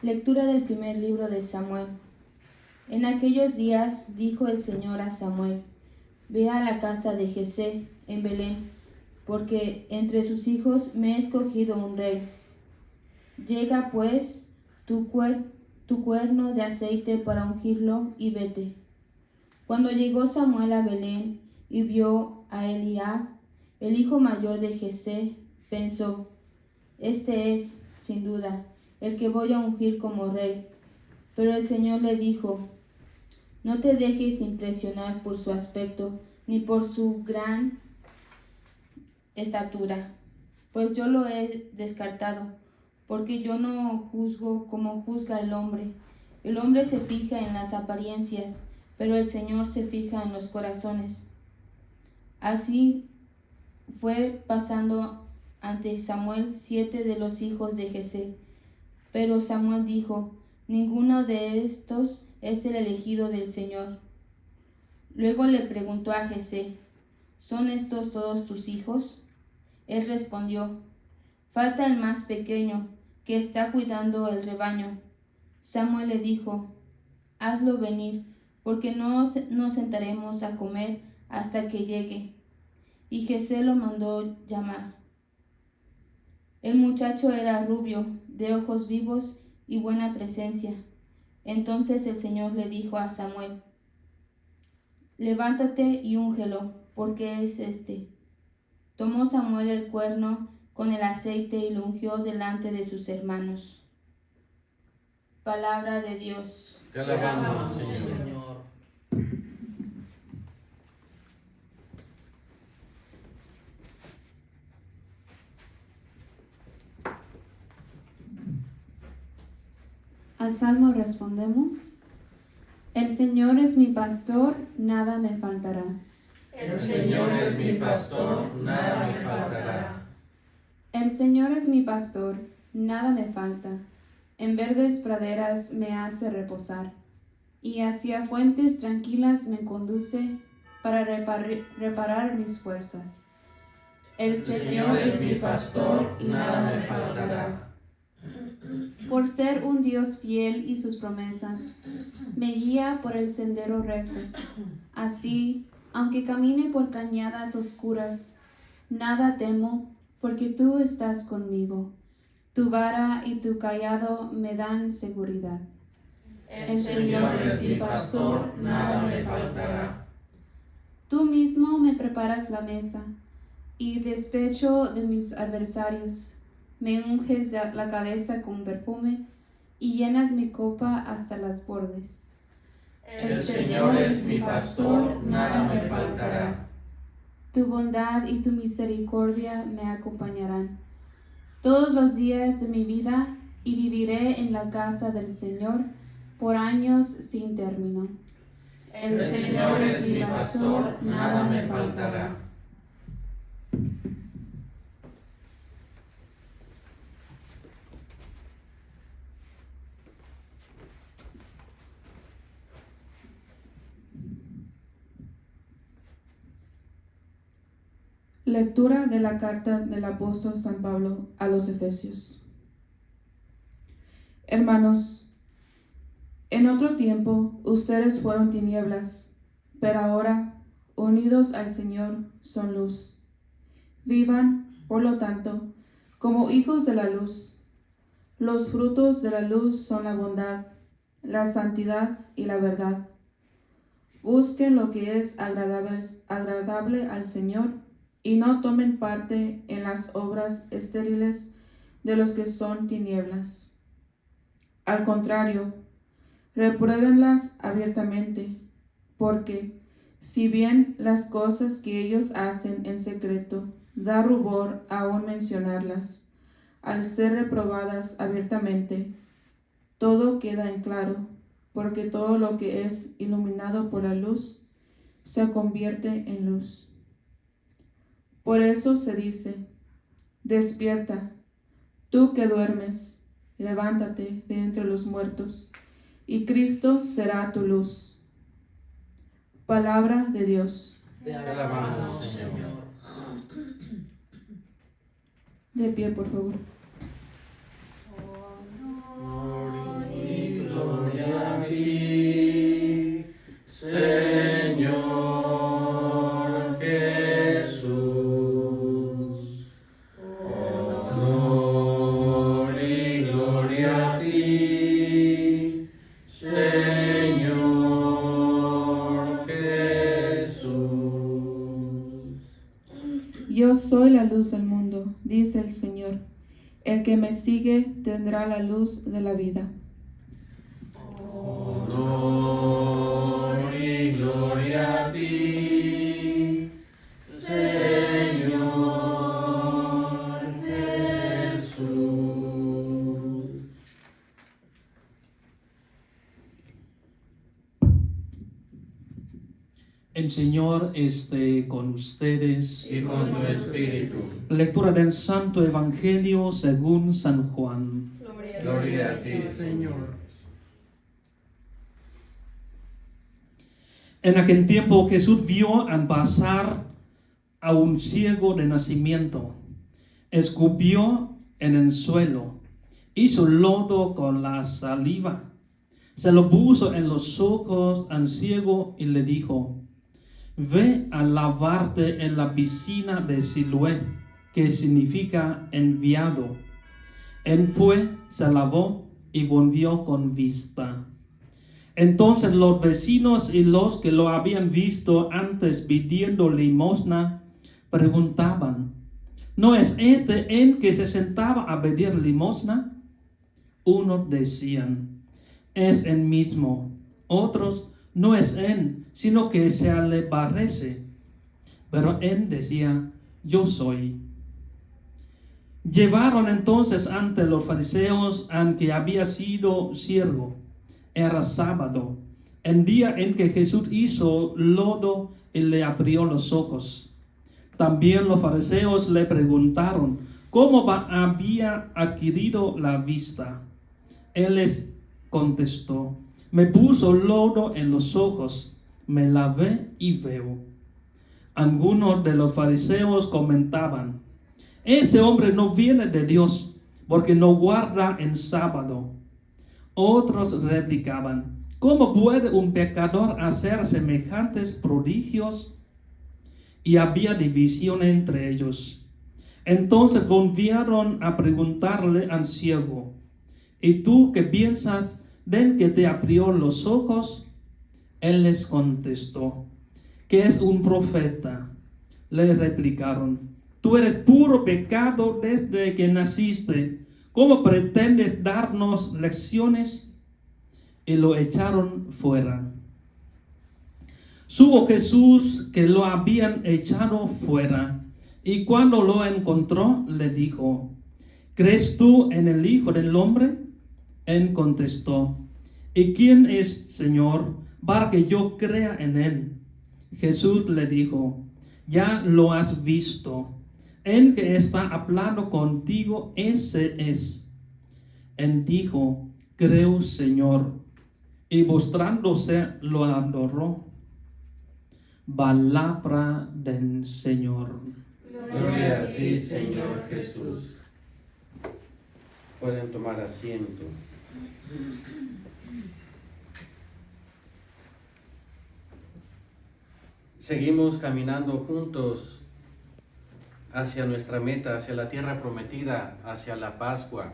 Lectura del primer libro de Samuel. En aquellos días dijo el Señor a Samuel: Ve a la casa de Jesé en Belén, porque entre sus hijos me he escogido un rey. Llega pues tu cuerno de aceite para ungirlo y vete. Cuando llegó Samuel a Belén y vio a Eliab, el hijo mayor de Jesé, pensó: Este es, sin duda, el que voy a ungir como rey. Pero el Señor le dijo: No te dejes impresionar por su aspecto, ni por su gran estatura, pues yo lo he descartado, porque yo no juzgo como juzga el hombre. El hombre se fija en las apariencias, pero el Señor se fija en los corazones. Así fue pasando ante Samuel 7 de los hijos de Jesé. Pero Samuel dijo: Ninguno de estos es el elegido del Señor. Luego le preguntó a Jesé: ¿Son estos todos tus hijos? Él respondió: Falta el más pequeño, que está cuidando el rebaño. Samuel le dijo: Hazlo venir, porque no nos sentaremos a comer hasta que llegue. Y Jesé lo mandó llamar. El muchacho era rubio, de ojos vivos y buena presencia. Entonces el Señor le dijo a Samuel: Levántate y úngelo, porque es este. Tomó Samuel el cuerno con el aceite y lo ungió delante de sus hermanos. Palabra de Dios. Te alabamos, Señor. Al salmo respondemos: El Señor es mi pastor, nada me faltará. El Señor es mi pastor, nada me faltará. El Señor es mi pastor, nada me falta. En verdes praderas me hace reposar, y hacia fuentes tranquilas me conduce para reparar mis fuerzas. El Señor es mi pastor y nada me faltará. Por ser un Dios fiel y sus promesas, me guía por el sendero recto. Así, aunque camine por cañadas oscuras, nada temo, porque tú estás conmigo. Tu vara y tu cayado me dan seguridad. El Señor es mi pastor, nada me faltará. Tú mismo me preparas la mesa, y despecho de mis adversarios. Me unges la cabeza con perfume, y llenas mi copa hasta las bordes. El Señor es mi pastor, nada me faltará. Tu bondad y tu misericordia me acompañarán todos los días de mi vida, y viviré en la casa del Señor por años sin término. El Señor es mi pastor, nada me faltará. Lectura de la carta del apóstol San Pablo a los Efesios. Hermanos, en otro tiempo ustedes fueron tinieblas, pero ahora, unidos al Señor, son luz. Vivan, por lo tanto, como hijos de la luz. Los frutos de la luz son la bondad, la santidad y la verdad. Busquen lo que es agradable al Señor, y no tomen parte en las obras estériles de los que son tinieblas. Al contrario, repruébenlas abiertamente, porque si bien las cosas que ellos hacen en secreto da rubor aún mencionarlas, al ser reprobadas abiertamente, todo queda en claro, porque todo lo que es iluminado por la luz se convierte en luz. Por eso se dice: despierta, tú que duermes, levántate de entre los muertos, y Cristo será tu luz. Palabra de Dios. Te alabamos, Señor. De pie, por favor. Yo soy la luz del mundo, dice el Señor. El que me sigue tendrá la luz de la vida. Honor y gloria a ti, Señor Jesús. El Señor esté con ustedes. Y con tu espíritu. Lectura del Santo Evangelio según San Juan. Gloria a ti, Señor. En aquel tiempo Jesús vio al pasar a un ciego de nacimiento. Escupió en el suelo, hizo lodo con la saliva, se lo puso en los ojos al ciego y le dijo: ve a lavarte en la piscina de Siloé, que significa enviado. Él fue, se lavó y volvió con vista. Entonces los vecinos y los que lo habían visto antes pidiendo limosna preguntaban: ¿no es este el que se sentaba a pedir limosna? Unos decían: es el mismo. Otros: no es él, sino que se le parece. Pero él decía: yo soy. Llevaron entonces ante los fariseos al que había sido ciego. Era sábado, el día en que Jesús hizo lodo y le abrió los ojos. También los fariseos le preguntaron cómo había adquirido la vista. Él les contestó: me puso lodo en los ojos, me lavé y veo. Algunos de los fariseos comentaban: ese hombre no viene de Dios, porque no guarda el sábado. Otros replicaban: ¿cómo puede un pecador hacer semejantes prodigios? Y había división entre ellos. Entonces volvieron a preguntarle al ciego: ¿y tú qué piensas del que te abrió los ojos? Él les contestó: que es un profeta. Le replicaron: tú eres puro pecado desde que naciste. ¿Cómo pretendes darnos lecciones? Y lo echaron fuera. Supo Jesús que lo habían echado fuera, y cuando lo encontró, le dijo: ¿crees tú en el Hijo del Hombre? Él contestó: ¿y quién es, Señor, para que yo crea en él? Jesús le dijo: ya lo has visto. El que está hablando contigo, ese es. Él dijo: creo, Señor. Y postrándose lo adoró. Palabra del Señor. Gloria a ti, Señor Jesús. Pueden tomar asiento. Seguimos caminando juntos hacia nuestra meta, hacia la tierra prometida, hacia la Pascua.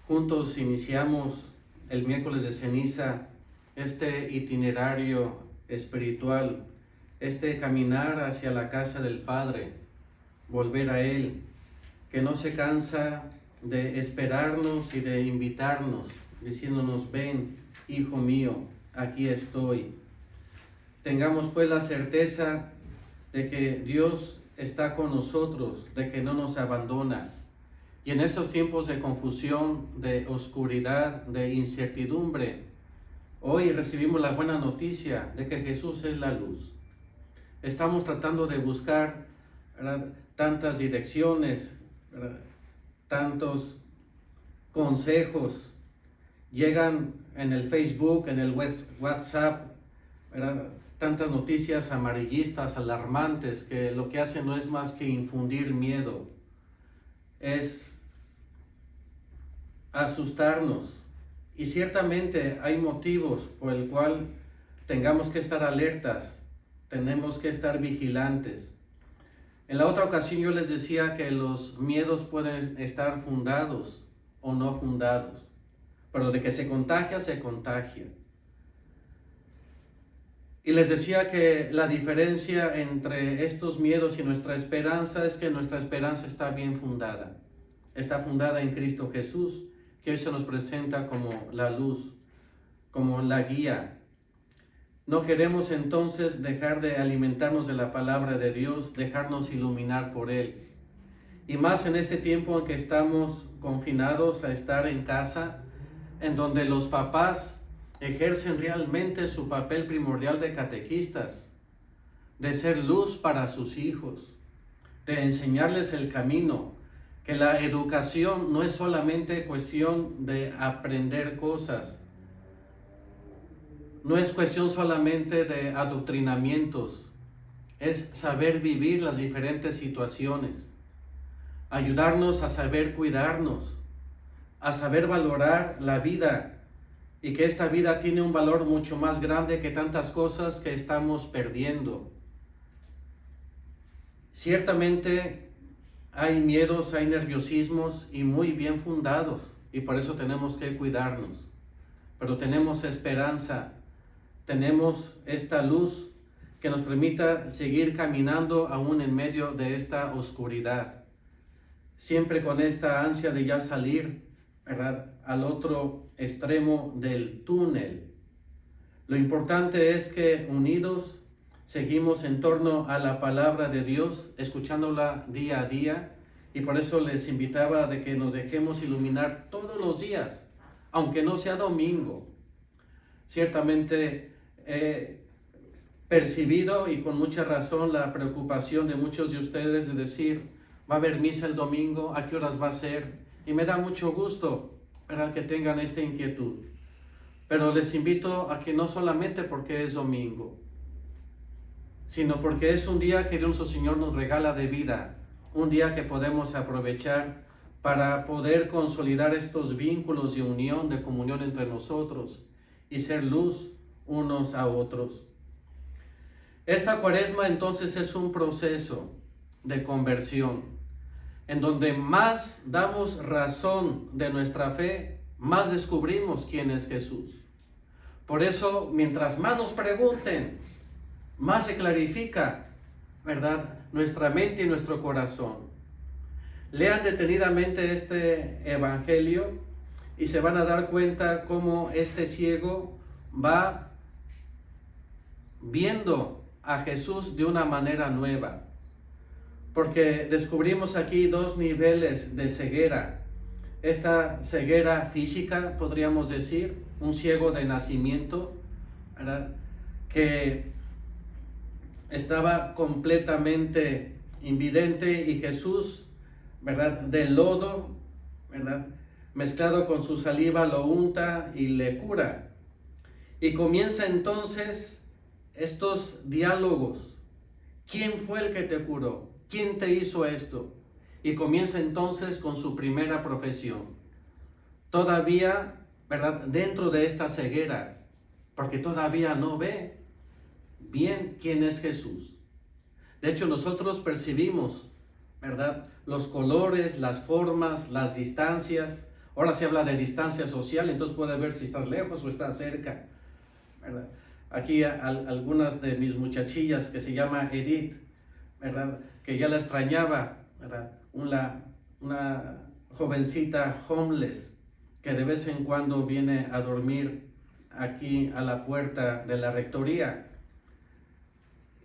Juntos iniciamos el miércoles de ceniza este itinerario espiritual, este caminar hacia la casa del Padre, volver a Él, que no se cansa de esperarnos y de invitarnos, diciéndonos: ven, hijo mío, aquí estoy. Tengamos pues la certeza de que Dios está con nosotros, de que no nos abandona. Y en estos tiempos de confusión, de oscuridad, de incertidumbre, hoy recibimos la buena noticia de que Jesús es la luz. Estamos tratando de buscar, ¿verdad?, tantas direcciones, ¿verdad?, tantos consejos. Llegan en el Facebook, en el WhatsApp, ¿verdad?, tantas noticias amarillistas, alarmantes, que lo que hacen no es más que infundir miedo, es asustarnos. Y ciertamente hay motivos por el cual tengamos que estar alertas, tenemos que estar vigilantes. En la otra ocasión yo les decía que los miedos pueden estar fundados o no fundados, pero de que se contagia, se contagia. Y les decía que la diferencia entre estos miedos y nuestra esperanza es que nuestra esperanza está bien fundada. Está fundada en Cristo Jesús, que hoy se nos presenta como la luz, como la guía. No queremos entonces dejar de alimentarnos de la palabra de Dios, dejarnos iluminar por Él. Y más en este tiempo en que estamos confinados a estar en casa, en donde los papás ejercen realmente su papel primordial de catequistas, de ser luz para sus hijos, de enseñarles el camino, que la educación no es solamente cuestión de aprender cosas, no es cuestión solamente de adoctrinamientos, es saber vivir las diferentes situaciones, ayudarnos a saber cuidarnos, a saber valorar la vida, y que esta vida tiene un valor mucho más grande que tantas cosas que estamos perdiendo. Ciertamente hay miedos, hay nerviosismos y muy bien fundados, y por eso tenemos que cuidarnos. Pero tenemos esperanza, tenemos esta luz que nos permita seguir caminando aún en medio de esta oscuridad. Siempre con esta ansia de ya salir, ¿verdad?, al otro extremo del túnel. Lo importante es que unidos seguimos en torno a la palabra de Dios, escuchándola día a día, y por eso les invitaba de que nos dejemos iluminar todos los días, aunque no sea domingo. Ciertamente he percibido, y con mucha razón, la preocupación de muchos de ustedes de decir, ¿va a haber misa el domingo? ¿A qué horas va a ser? Y me da mucho gusto, ¿verdad?, que tengan esta inquietud. Pero les invito a que no solamente porque es domingo, sino porque es un día que nuestro Señor nos regala de vida, un día que podemos aprovechar para poder consolidar estos vínculos de unión, de comunión entre nosotros y ser luz unos a otros. Esta Cuaresma entonces es un proceso de conversión, en donde más damos razón de nuestra fe, más descubrimos quién es Jesús. Por eso, mientras más nos pregunten, más se clarifica, ¿verdad?, nuestra mente y nuestro corazón. Lean detenidamente este evangelio y se van a dar cuenta cómo este ciego va viendo a Jesús de una manera nueva. Porque descubrimos aquí dos niveles de ceguera. Esta ceguera física, podríamos decir, un ciego de nacimiento, ¿verdad?, que estaba completamente invidente, y Jesús, ¿verdad?, de lodo, ¿verdad?, mezclado con su saliva, lo unta y le cura. Y comienza entonces estos diálogos. ¿Quién fue el que te curó? ¿Quién te hizo esto? Y comienza entonces con su primera profesión. Todavía, ¿verdad?, dentro de esta ceguera, porque todavía no ve bien quién es Jesús. De hecho, nosotros percibimos, ¿verdad?, los colores, las formas, las distancias. Ahora se habla de distancia social, entonces puede ver si estás lejos o estás cerca, ¿verdad? Aquí algunas de mis muchachillas, que se llama Edith, ¿verdad?, que ya la extrañaba, ¿verdad?, una jovencita homeless que de vez en cuando viene a dormir aquí a la puerta de la rectoría.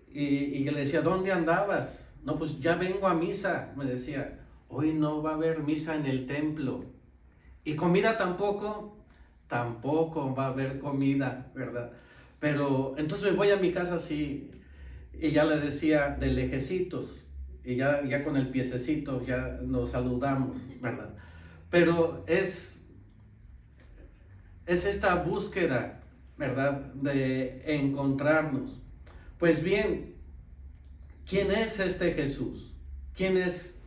Y le decía, ¿dónde andabas? No, pues ya vengo a misa, me decía. Hoy no va a haber misa en el templo. ¿Y comida tampoco? Tampoco va a haber comida, ¿verdad? Pero entonces me voy a mi casa así, y ya le decía de lejecitos, y ya con el piececito ya nos saludamos, ¿verdad? Pero es esta búsqueda, ¿verdad?, de encontrarnos. Pues bien, ¿quién es este Jesús? ¿Quién es?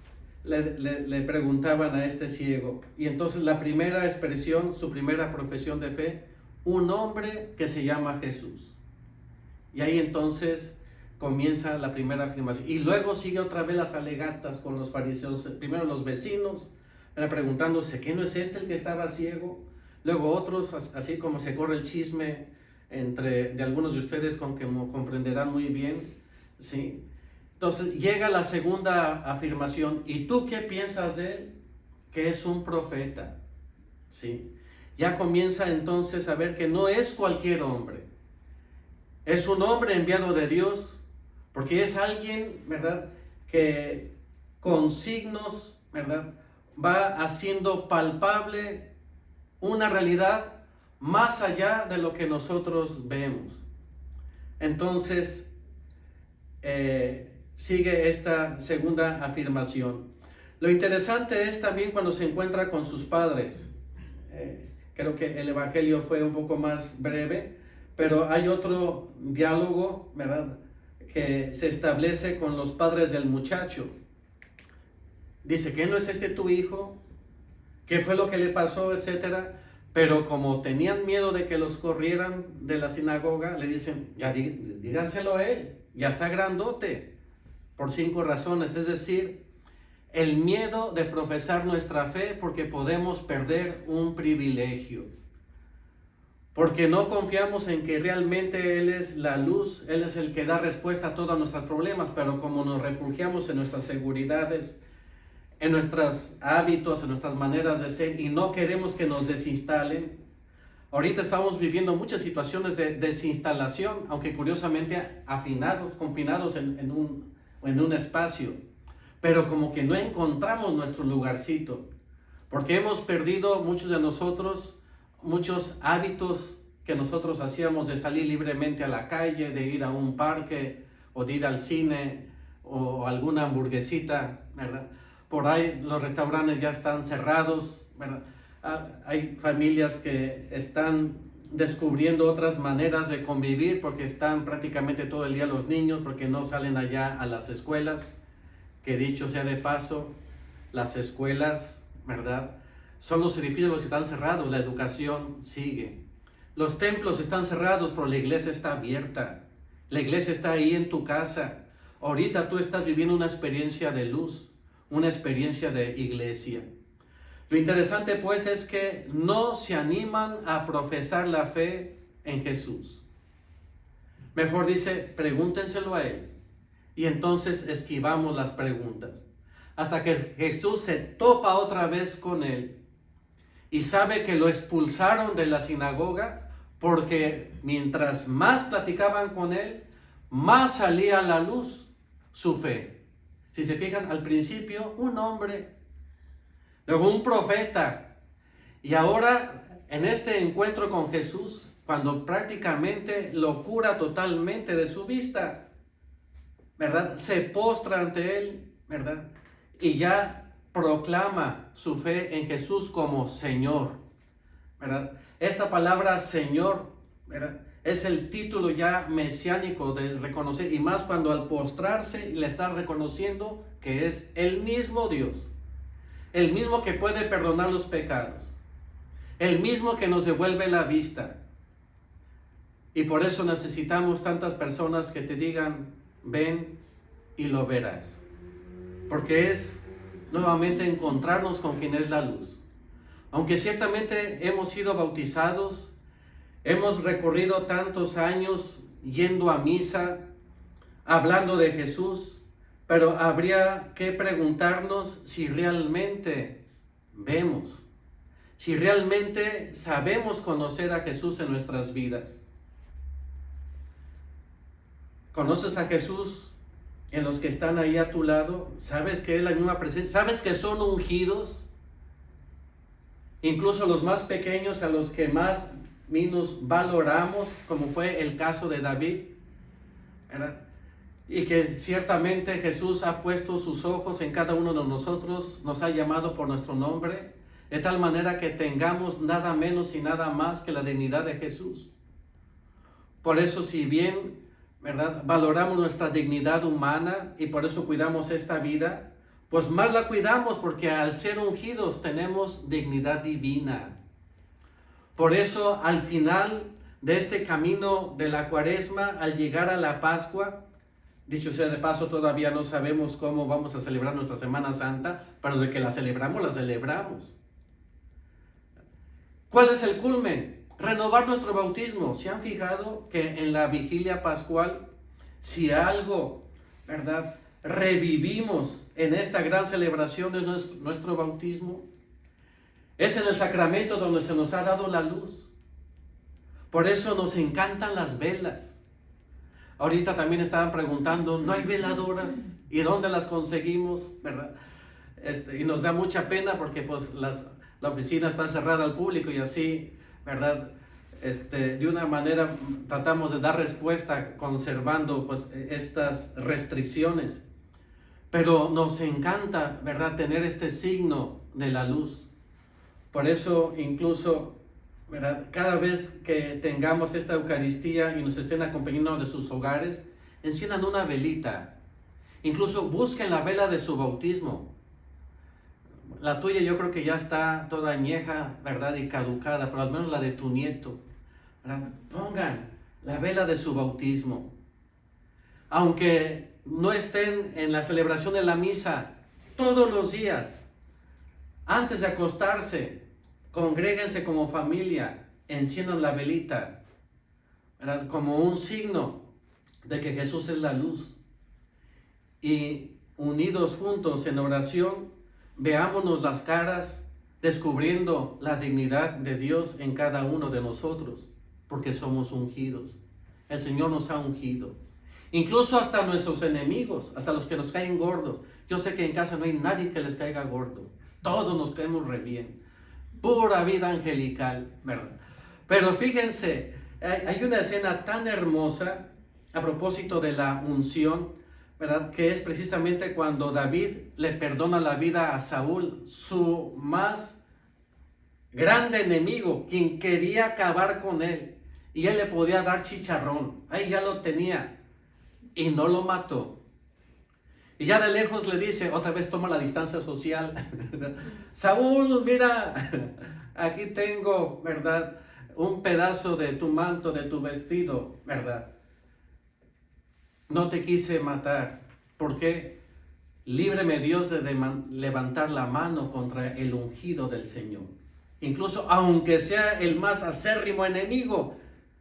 Le preguntaban a este ciego. Y entonces la primera expresión, su primera profesión de fe, un hombre que se llama Jesús. Y ahí entonces comienza la primera afirmación. Y luego sigue otra vez las alegatas con los fariseos. Primero los vecinos, preguntándose, ¿qué no es este el que estaba ciego? Luego otros, así como se corre el chisme de algunos de ustedes con que comprenderán muy bien, ¿sí? Entonces llega la segunda afirmación, ¿y tú qué piensas de él? Que es un profeta, ¿sí? Ya comienza entonces a ver que no es cualquier hombre, es un hombre enviado de Dios, porque es alguien, ¿verdad?, que con signos, ¿verdad?, va haciendo palpable una realidad más allá de lo que nosotros vemos. Entonces, sigue esta segunda afirmación. Lo interesante es también cuando se encuentra con sus padres. Creo que el evangelio fue un poco más breve, pero hay otro diálogo, ¿verdad?, que se establece con los padres del muchacho. Dice, ¿qué no es este tu hijo? ¿Qué fue lo que le pasó? Etcétera. Pero como tenían miedo de que los corrieran de la sinagoga, le dicen, ya díganselo a él, ya está grandote, por 5 razones. Es decir, el miedo de profesar nuestra fe porque podemos perder un privilegio. Porque no confiamos en que realmente Él es la luz, Él es el que da respuesta a todos nuestros problemas, pero como nos refugiamos en nuestras seguridades, en nuestros hábitos, en nuestras maneras de ser, y no queremos que nos desinstalen. Ahorita estamos viviendo muchas situaciones de desinstalación, aunque curiosamente confinados en un espacio, pero como que no encontramos nuestro lugarcito, porque hemos perdido muchos de nosotros muchos hábitos que nosotros hacíamos de salir libremente a la calle, de ir a un parque o de ir al cine o alguna hamburguesita, ¿verdad? Por ahí los restaurantes ya están cerrados, ¿verdad? Hay familias que están descubriendo otras maneras de convivir porque están prácticamente todo el día los niños, porque no salen allá a las escuelas, que dicho sea de paso, las escuelas, ¿verdad?, son los edificios los que están cerrados, la educación sigue. Los templos están cerrados, pero la iglesia está abierta. La iglesia está ahí en tu casa. Ahorita tú estás viviendo una experiencia de luz, una experiencia de iglesia. Lo interesante pues es que no se animan a profesar la fe en Jesús. Mejor dice, pregúntenselo a Él. Y entonces esquivamos las preguntas. Hasta que Jesús se topa otra vez con él. Y sabe que lo expulsaron de la sinagoga porque mientras más platicaban con él, más salía a la luz su fe. Si se fijan, al principio un hombre, luego un profeta, y ahora en este encuentro con Jesús, cuando prácticamente lo cura totalmente de su vista, ¿verdad?, se postra ante él, ¿verdad?, y ya proclama su fe en Jesús como Señor, ¿verdad? Esta palabra Señor, ¿verdad?, es el título ya mesiánico de reconocer, y más cuando al postrarse le está reconociendo que es el mismo Dios, el mismo que puede perdonar los pecados, el mismo que nos devuelve la vista. Y por eso necesitamos tantas personas que te digan, ven y lo verás, porque es nuevamente encontrarnos con quien es la luz. Aunque ciertamente hemos sido bautizados, hemos recorrido tantos años yendo a misa, hablando de Jesús, pero habría que preguntarnos si realmente vemos, si realmente sabemos conocer a Jesús en nuestras vidas. ¿Conoces a Jesús en los que están ahí a tu lado? ¿Sabes que es la misma presencia? ¿Sabes que son ungidos? Incluso los más pequeños, a los que más menos valoramos, como fue el caso de David, ¿verdad? Y que ciertamente Jesús ha puesto sus ojos en cada uno de nosotros, nos ha llamado por nuestro nombre, de tal manera que tengamos nada menos y nada más que la dignidad de Jesús. Por eso, si bien, ¿verdad?, valoramos nuestra dignidad humana y por eso cuidamos esta vida, pues más la cuidamos porque al ser ungidos tenemos dignidad divina. Por eso al final de este camino de la Cuaresma, al llegar a la Pascua, dicho sea de paso, todavía no sabemos cómo vamos a celebrar nuestra Semana Santa, pero de que la celebramos, la celebramos. ¿Cuál es el culmen? renovar nuestro bautismo. ¿Se han fijado que en la vigilia pascual, si algo, ¿verdad?, revivimos en esta gran celebración de nuestro bautismo? Es en el sacramento donde se nos ha dado la luz. Por eso nos encantan las velas. Ahorita también estaban preguntando, ¿no hay veladoras? ¿Y dónde las conseguimos? ¿Verdad? Y nos da mucha pena porque pues la oficina está cerrada al público y así, ¿verdad? De una manera tratamos de dar respuesta conservando pues estas restricciones. Pero nos encanta, ¿verdad?, tener este signo de la luz. Por eso incluso, ¿verdad?, cada vez que tengamos esta Eucaristía y nos estén acompañando de sus hogares, enciendan una velita. Incluso busquen la vela de su bautismo. La tuya yo creo que ya está toda añeja, ¿verdad?, y caducada, pero al menos la de tu nieto, ¿verdad? Pongan la vela de su bautismo. Aunque no estén en la celebración de la misa todos los días, antes de acostarse, congréguense como familia, enciendan la velita, ¿verdad?, como un signo de que Jesús es la luz. Y unidos juntos en oración, veámonos las caras, descubriendo la dignidad de Dios en cada uno de nosotros, porque somos ungidos. El Señor nos ha ungido. Incluso hasta nuestros enemigos, hasta los que nos caen gordos. Yo sé que en casa no hay nadie que les caiga gordo. Todos nos caemos re bien. Pura vida angelical, ¿verdad? Pero fíjense, hay una escena tan hermosa a propósito de la unción, ¿verdad?, que es precisamente cuando David le perdona la vida a Saúl, su más grande enemigo, quien quería acabar con él, y él le podía dar chicharrón, ahí ya lo tenía, y no lo mató. Y ya de lejos le dice, otra vez toma la distancia social, Saúl, mira, aquí tengo, ¿verdad?, un pedazo de tu manto, de tu vestido, ¿verdad? No te quise matar. ¿Por qué? Líbreme Dios de levantar la mano contra el ungido del Señor. Incluso aunque sea el más acérrimo enemigo,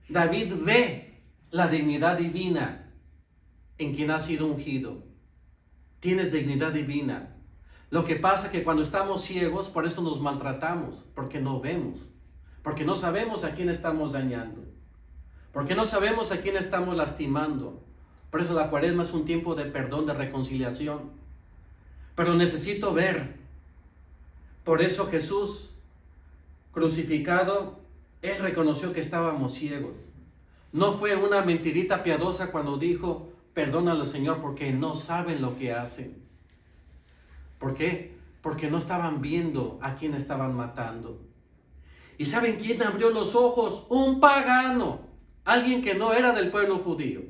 David ve la dignidad divina en quien ha sido ungido. Tienes dignidad divina. Lo que pasa es que cuando estamos ciegos, por eso nos maltratamos, porque no vemos, porque no sabemos a quién estamos dañando, porque no sabemos a quién estamos lastimando. Por eso la Cuaresma es un tiempo de perdón, de reconciliación. Pero necesito ver. Por eso Jesús, crucificado, Él reconoció que estábamos ciegos. No fue una mentirita piadosa cuando dijo, perdónalo, Señor, porque no saben lo que hacen. ¿Por qué? Porque no estaban viendo a quién estaban matando. ¿Y saben quién abrió los ojos? Un pagano. Alguien que no era del pueblo judío.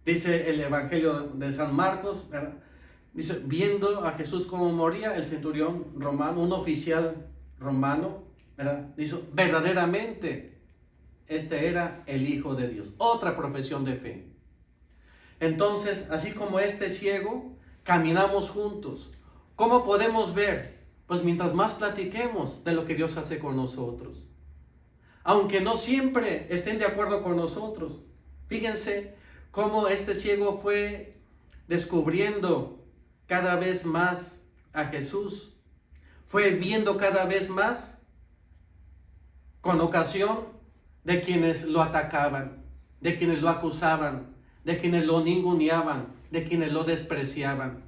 Dice el Evangelio de San Marcos, ¿verdad? Dice, viendo a Jesús como moría, el centurión romano, un oficial romano, ¿verdad?, dice, verdaderamente, este era el Hijo de Dios. Otra profesión de fe. Entonces, así como este ciego, caminamos juntos. ¿Cómo podemos ver? Pues mientras más platiquemos de lo que Dios hace con nosotros. Aunque no siempre estén de acuerdo con nosotros. Fíjense cómo este ciego fue descubriendo cada vez más a Jesús, fue viendo cada vez más con ocasión de quienes lo atacaban, de quienes lo acusaban, de quienes lo ninguneaban, de quienes lo despreciaban.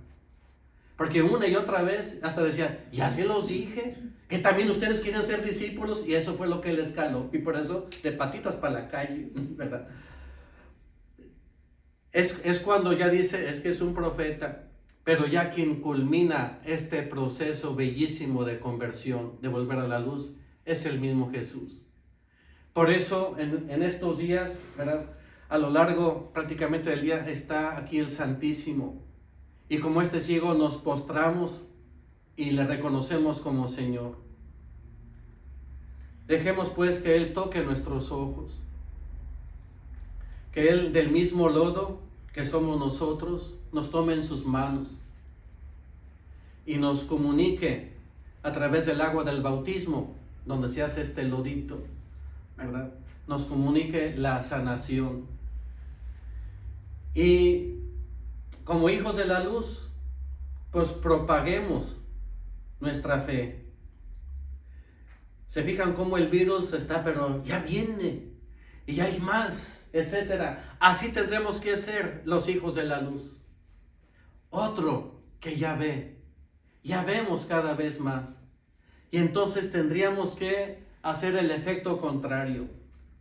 Porque una y otra vez hasta decía, ya se los dije, que también ustedes quieren ser discípulos, y eso fue lo que les caló, y por eso de patitas para la calle, ¿verdad? Es cuando ya dice, es que es un profeta, pero ya quien culmina este proceso bellísimo de conversión, de volver a la luz, es el mismo Jesús. Por eso en estos días, ¿verdad?, a lo largo prácticamente del día está aquí el Santísimo. Y como este ciego nos postramos y le reconocemos como Señor. Dejemos pues que Él toque nuestros ojos. Que Él del mismo lodo que somos nosotros, nos tome en sus manos y nos comunique a través del agua del bautismo donde se hace este lodito, ¿verdad? Nos comunique la sanación. Y como hijos de la luz, pues propaguemos nuestra fe. Se fijan cómo el virus está, pero ya viene, y ya hay más, etcétera. Así tendremos que ser los hijos de la luz. Otro que ya ve, ya vemos cada vez más. Y entonces tendríamos que hacer el efecto contrario,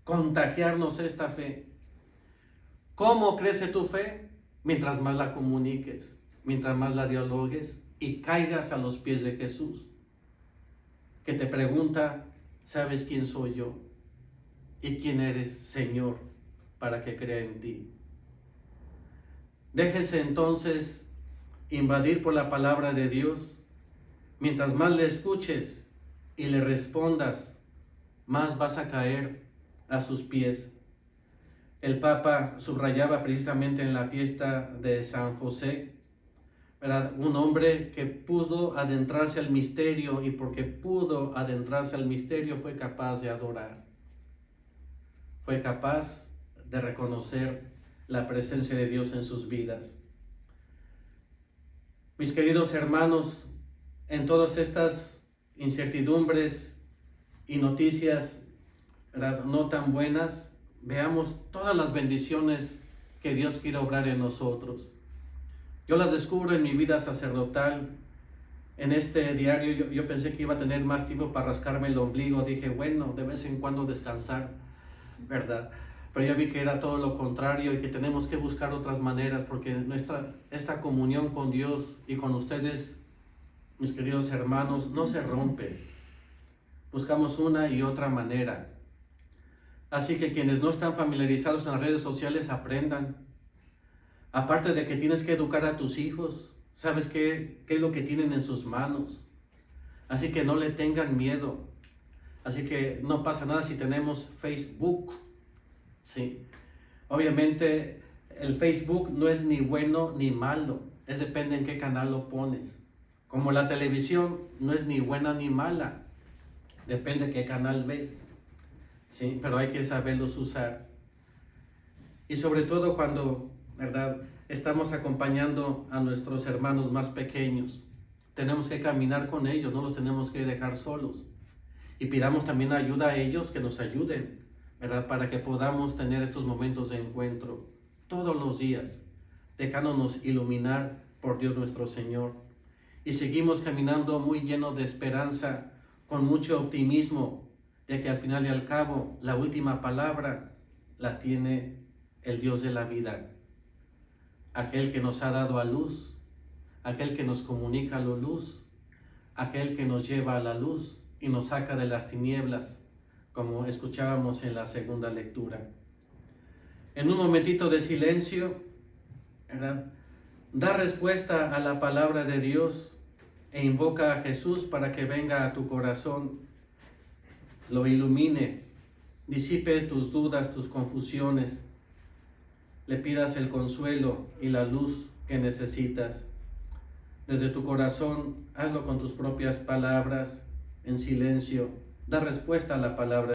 contagiarnos esta fe. ¿Cómo crece tu fe? Mientras más la comuniques, mientras más la dialogues y caigas a los pies de Jesús, que te pregunta, ¿sabes quién soy yo? ¿Y quién eres, Señor, para que crea en ti? Déjese entonces invadir por la palabra de Dios. Mientras más le escuches y le respondas, más vas a caer a sus pies. El Papa subrayaba precisamente en la fiesta de San José, ¿verdad? Un hombre que pudo adentrarse al misterio, y porque pudo adentrarse al misterio fue capaz de adorar. Fue capaz de reconocer la presencia de Dios en sus vidas. Mis queridos hermanos, en todas estas incertidumbres y noticias, ¿verdad?, no tan buenas, veamos todas las bendiciones que Dios quiere obrar en nosotros. Yo las descubro en mi vida sacerdotal. En este diario yo pensé que iba a tener más tiempo para rascarme el ombligo. Dije, bueno, de vez en cuando descansar, ¿verdad? Pero ya vi que era todo lo contrario y que tenemos que buscar otras maneras, porque esta comunión con Dios y con ustedes, mis queridos hermanos, no se rompe. Buscamos una y otra manera. Así que quienes no están familiarizados en las redes sociales, aprendan. Aparte de que tienes que educar a tus hijos, sabes qué es lo que tienen en sus manos. Así que no le tengan miedo. Así que no pasa nada si tenemos Facebook. Sí. Obviamente el Facebook no es ni bueno ni malo. Es depende en qué canal lo pones. Como la televisión no es ni buena ni mala. Depende qué canal ves. Sí, pero hay que saberlos usar. Y sobre todo cuando, ¿verdad?, estamos acompañando a nuestros hermanos más pequeños. Tenemos que caminar con ellos, no los tenemos que dejar solos. Y pidamos también ayuda a ellos, que nos ayuden, ¿verdad?, para que podamos tener estos momentos de encuentro todos los días, dejándonos iluminar por Dios nuestro Señor. Y seguimos caminando muy llenos de esperanza, con mucho optimismo, de que al final y al cabo la última palabra la tiene el Dios de la vida, aquel que nos ha dado a luz, aquel que nos comunica la luz, aquel que nos lleva a la luz y nos saca de las tinieblas, como escuchábamos en la segunda lectura. En un momentito de silencio, ¿verdad?, da respuesta a la palabra de Dios e invoca a Jesús para que venga a tu corazón, lo ilumine, disipe tus dudas, tus confusiones, le pidas el consuelo y la luz que necesitas. Desde tu corazón, hazlo con tus propias palabras, en silencio, da respuesta a la palabra